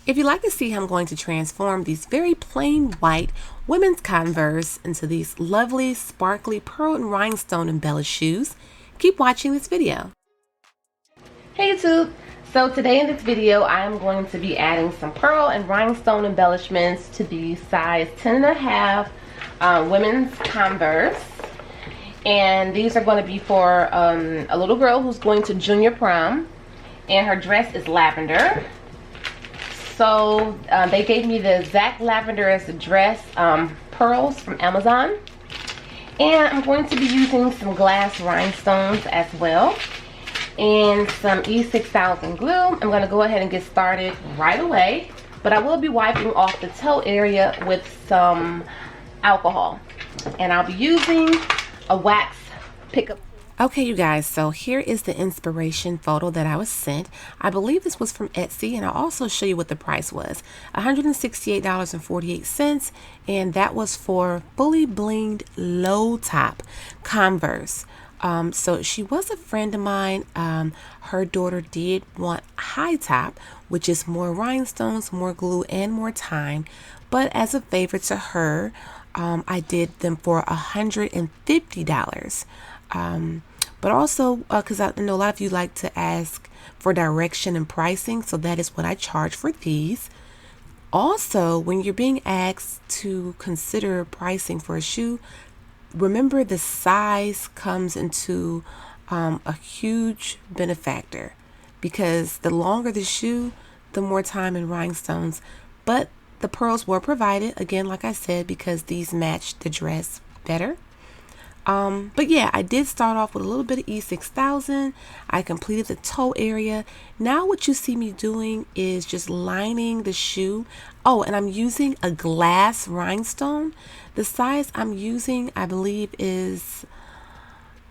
If you'd like to see how I'm going to transform these very plain white women's Converse into these lovely, sparkly pearl and rhinestone embellished shoes, keep watching this video. Hey YouTube! So today in this video I am going to be adding some pearl and rhinestone embellishments to the size 10.5 women's Converse. And these are going to be for a little girl who's going to junior prom, and her dress is lavender. So they gave me the exact lavender as the dress pearls from Amazon, and I'm going to be using some glass rhinestones as well and some E6000 glue. I'm going to go ahead and get started right away, but I will be wiping off the toe area with some alcohol, and I'll be using a wax pickup. Okay, you guys, so here is the inspiration photo that I was sent. I believe this was from Etsy, and I'll also show you what the price was. $168.48, and that was for fully blinged low top Converse. So she was a friend of mine. Her daughter did want high top, which is more rhinestones, more glue, and more time. But as a favor to her, I did them for $150. But also because I know a lot of you like to ask for direction and pricing, so that is what I charge for these. Also, when you're being asked to consider pricing for a shoe, remember the size comes into a huge benefactor, because the longer the shoe, the more time in rhinestones. But the pearls were provided, again, like I said, because these match the dress better. But yeah, I did start off with a little bit of E6000. I completed the toe area. Now what you see me doing is just lining the shoe. Oh, and I'm using a glass rhinestone. The size I'm using, I believe, is,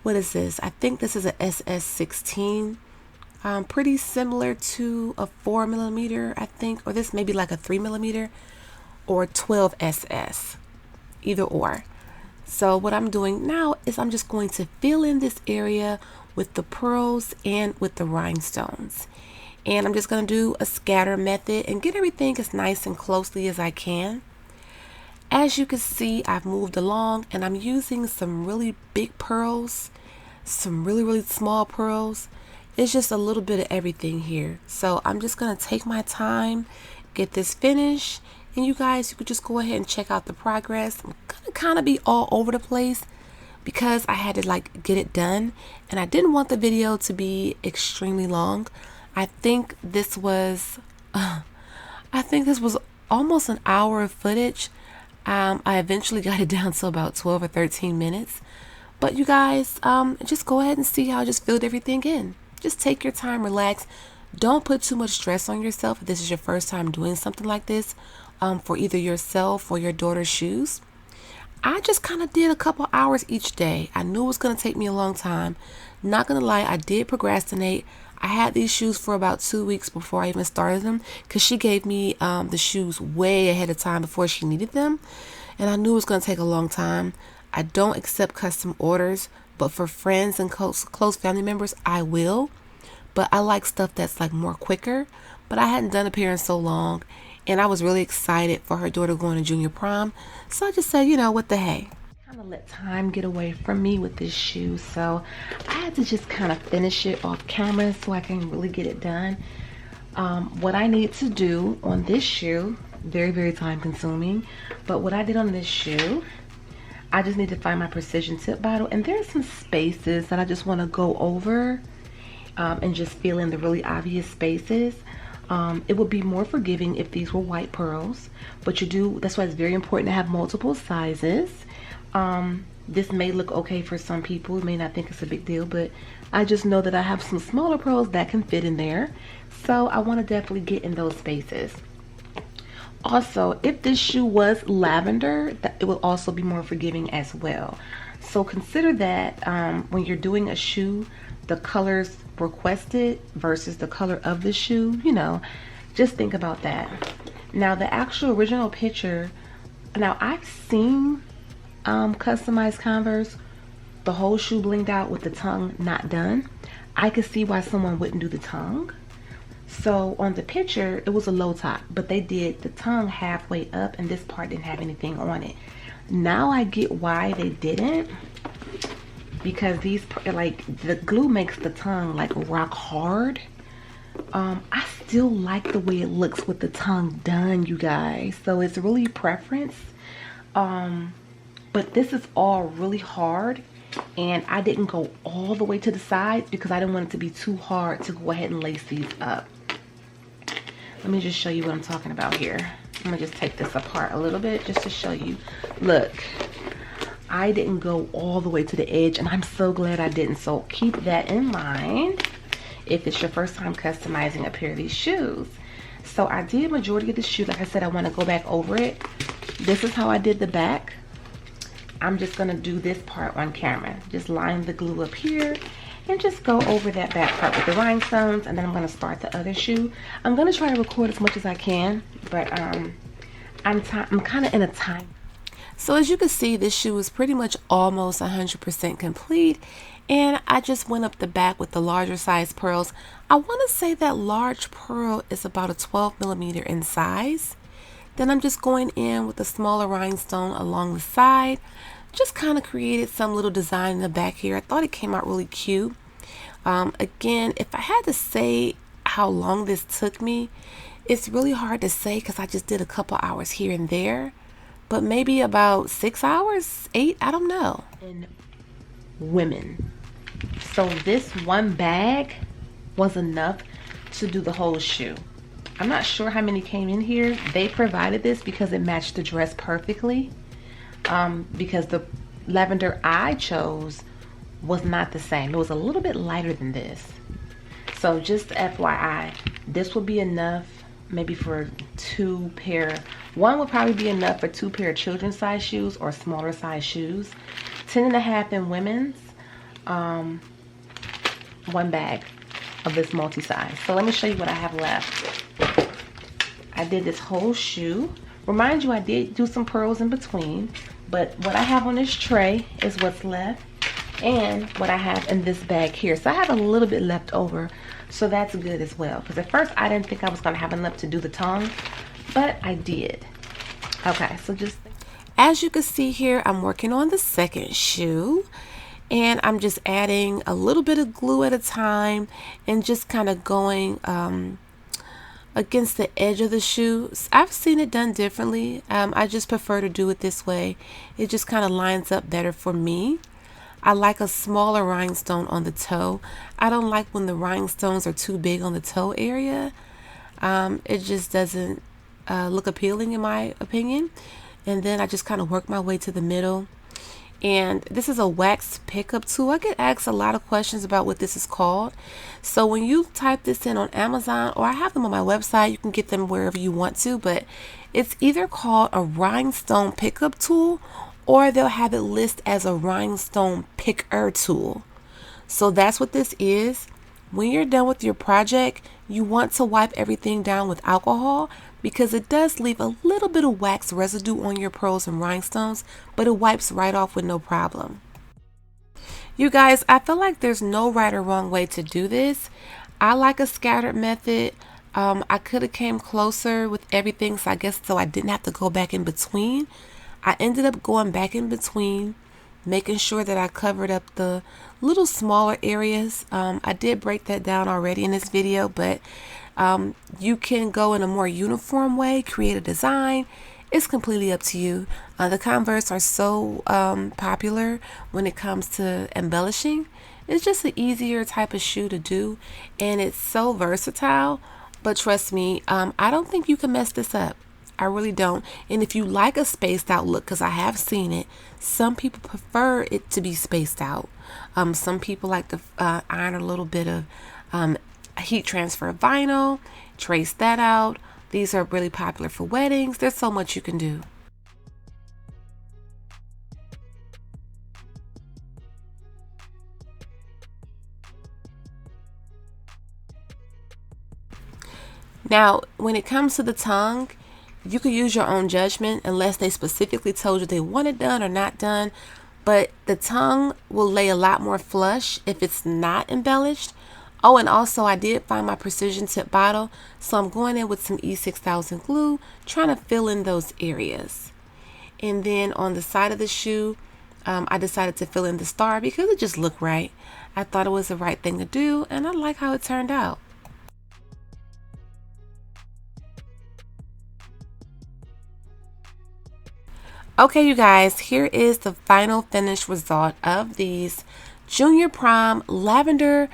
what is this? I think this is a SS16. Pretty similar to a 4mm, I think, or this may be like a 3mm or 12 SS, either or. So what I'm doing now is I'm just going to fill in this area with the pearls and with the rhinestones. And I'm just going to do a scatter method and get everything as nice and closely as I can. As you can see, I've moved along, and I'm using some really big pearls, some really small pearls. It's just a little bit of everything here. So I'm just going to take my time, get this finished. And you guys, you could just go ahead and check out the progress. I'm gonna kind of be all over the place because I had to like get it done, and I didn't want the video to be extremely long. I think this was almost an hour of footage. I eventually got it down to about 12 or 13 minutes. But you guys, just go ahead and see how I just filled everything in. Just take your time, relax. Don't put too much stress on yourself if this is your first time doing something like this. For either yourself or your daughter's shoes. I just kind of did a couple hours each day. I knew it was going to take me a long time. Not going to lie, I did procrastinate. I had these shoes for about 2 weeks before I even started them, because she gave me the shoes way ahead of time before she needed them. And I knew it was going to take a long time. I don't accept custom orders, but for friends and close family members, I will. But I like stuff that's like more quicker. But I hadn't done a pair in so long, and I was really excited for her daughter going to junior prom. So I just said, you know, what the hey. Kind of let time get away from me with this shoe. So I had to just kind of finish it off camera so I can really get it done. What I need to do on this shoe, very time consuming. But what I did on this shoe, I just need to find my precision tip bottle. And there's some spaces that I just want to go over and just fill in the really obvious spaces. It would be more forgiving if these were white pearls, but that's why it's very important to have multiple sizes. This may look okay for some people. You may not think it's a big deal, but I just know that I have some smaller pearls that can fit in there. So I want to definitely get in those spaces. Also, if this shoe was lavender, it will also be more forgiving as well. So consider that when you're doing a shoe, the colors requested versus the color of the shoe, you know, just think about that. Now the actual original picture, now I've seen customized Converse, the whole shoe blinged out with the tongue not done. I could see why someone wouldn't do the tongue. So on the picture, it was a low top, but they did the tongue halfway up and this part didn't have anything on it. Now I get why they didn't, because these, like, the glue makes the tongue like rock hard. I still like the way it looks with the tongue done, you guys. So it's really preference. But this is all really hard, and I didn't go all the way to the sides because I didn't want it to be too hard to go ahead and lace these up. Let me just show you what I'm talking about here. I'm gonna just take this apart a little bit just to show you. Look, I didn't go all the way to the edge, and I'm so glad I didn't. So keep that in mind if it's your first time customizing a pair of these shoes. So I did majority of the shoe. Like I said, I want to go back over it. This is how I did the back. I'm just gonna do this part on camera. Just line the glue up here and just go over that back part with the rhinestones, and then I'm gonna start the other shoe. I'm gonna try to record as much as I can, but I'm kind of in a time. So as you can see, this shoe is pretty much almost 100% complete, and I just went up the back with the larger size pearls. I want to say that large pearl is about a 12mm in size. Then I'm just going in with a smaller rhinestone along the side. Just kind of created some little design in the back here. I thought it came out really cute. Again, if I had to say how long this took me, it's really hard to say because I just did a couple hours here and there. But maybe about 6 hours, 8, I don't know. And women. So this one bag was enough to do the whole shoe. I'm not sure how many came in here. They provided this because it matched the dress perfectly. Because the lavender I chose was not the same. It was a little bit lighter than this. So just FYI, this will be enough maybe for 2 pair. One would probably be enough for 2 pair of children's size shoes or smaller size shoes. 10.5 in women's. 1 bag of this multi-size. So let me show you what I have left. I did this whole shoe. Remind you, I did do some pearls in between, but what I have on this tray is what's left and what I have in this bag here. So I have a little bit left over, so that's good as well, because at first I didn't think I was going to have enough to do the tongue, but I did. Okay, so just as you can see here, I'm working on the second shoe, and I'm just adding a little bit of glue at a time and just kind of going against the edge of the shoe. I've seen it done differently. I just prefer to do it this way. It just kind of lines up better for me. I like a smaller rhinestone on the toe. I don't like when the rhinestones are too big on the toe area. It just doesn't look appealing in my opinion. And then I just kind of work my way to the middle. And this is a wax pickup tool. I get asked a lot of questions about what this is called. So when you type this in on Amazon, or I have them on my website, you can get them wherever you want to, but it's either called a rhinestone pickup tool, or they'll have it listed as a rhinestone picker tool. So that's what this is. When you're done with your project, you want to wipe everything down with alcohol, because it does leave a little bit of wax residue on your pearls and rhinestones, but it wipes right off with no problem. You guys, I feel like there's no right or wrong way to do this. I like a scattered method. I could have came closer with everything, so I guess so I didn't have to go back in between. I ended up going back in between, making sure that I covered up the little smaller areas. I did break that down already in this video, but you can go in a more uniform way, create a design. It's completely up to you. The Converse are so popular when it comes to embellishing. It's just an easier type of shoe to do, and it's so versatile. But trust me, I don't think you can mess this up. I really don't. And if you like a spaced out look, because I have seen it, some people prefer it to be spaced out. Some people like to iron a little bit of heat transfer vinyl, trace that out. These are really popular for weddings. There's so much you can do. Now, when it comes to the tongue, you could use your own judgment unless they specifically told you they want it done or not done. But the tongue will lay a lot more flush if it's not embellished. Oh, and also I did find my precision tip bottle, so I'm going in with some E6000 glue, trying to fill in those areas. And then on the side of the shoe, I decided to fill in the star because it just looked right. I thought it was the right thing to do, and I like how it turned out. Okay, you guys, here is the final finished result of these Junior Prom Lavender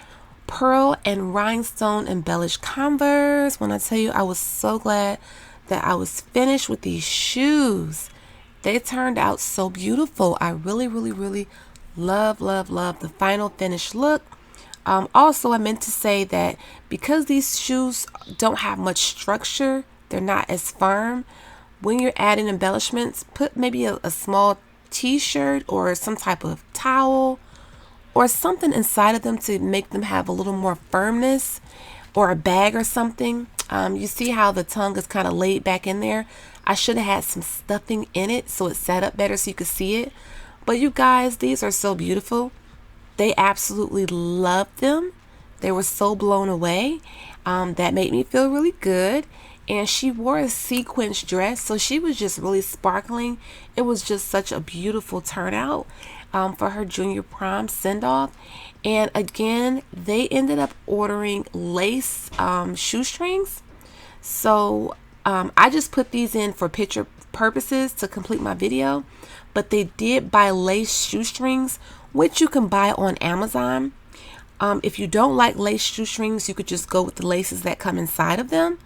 Pearl and Rhinestone embellished Converse. When I tell you, I was so glad that I was finished with these shoes. They turned out so beautiful. I really, really, really love the final finished look. Also, I meant to say that because these shoes don't have much structure, they're not as firm. When you're adding embellishments, put maybe a small t-shirt or some type of towel or something inside of them to make them have a little more firmness, or a bag or something. You see how the tongue is kind of laid back in there? I should have had some stuffing in it so it sat up better so you could see it. But you guys, these are so beautiful. They absolutely loved them. They were so blown away. That made me feel really good. And she wore a sequins dress, so she was just really sparkling. It was just such a beautiful turnout for her junior prom send-off. And again, they ended up ordering lace shoestrings. So I just put these in for picture purposes to complete my video. But they did buy lace shoestrings, which you can buy on Amazon. If you don't like lace shoestrings, you could just go with the laces that come inside of them.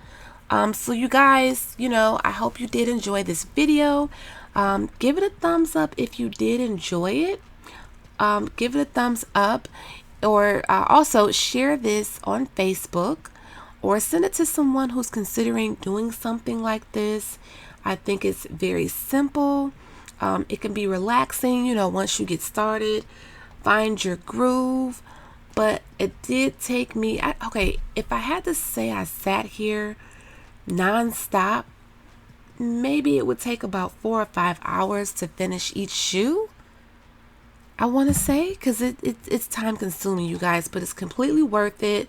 So you guys, I hope you did enjoy this video. Give it a thumbs up if you did enjoy it. Give it a thumbs up, or also share this on Facebook, or send it to someone who's considering doing something like this. I think it's very simple. It can be relaxing, once you get started. Find your groove. But it did take me, okay, if I had to say I sat here non-stop, maybe it would take about 4 or 5 hours to finish each shoe, I want to say, because it's time consuming, you guys, but it's completely worth it.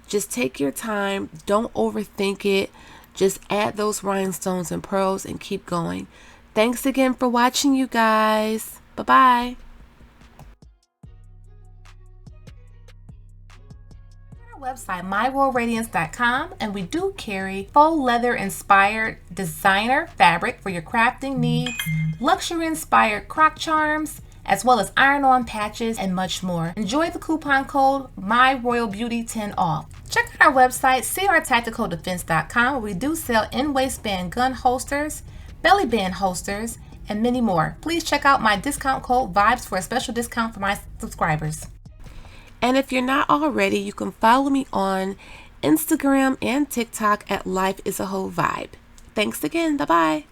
Just take your time, don't overthink it, just add those rhinestones and pearls and keep going. Thanks again for watching, you guys. Bye-bye. Website myroyalradiance.com, and we do carry faux leather inspired designer fabric for your crafting needs, luxury inspired croc charms, as well as iron-on patches and much more. Enjoy the coupon code MyRoyalBeauty10 off. Check out our website crtacticaldefense.com, where we do sell in-waistband gun holsters, belly band holsters, and many more. Please check out my discount code VIBES for a special discount for my subscribers. And if you're not already, you can follow me on Instagram and TikTok at Life is a Whole Vibe. Thanks again. Bye-bye.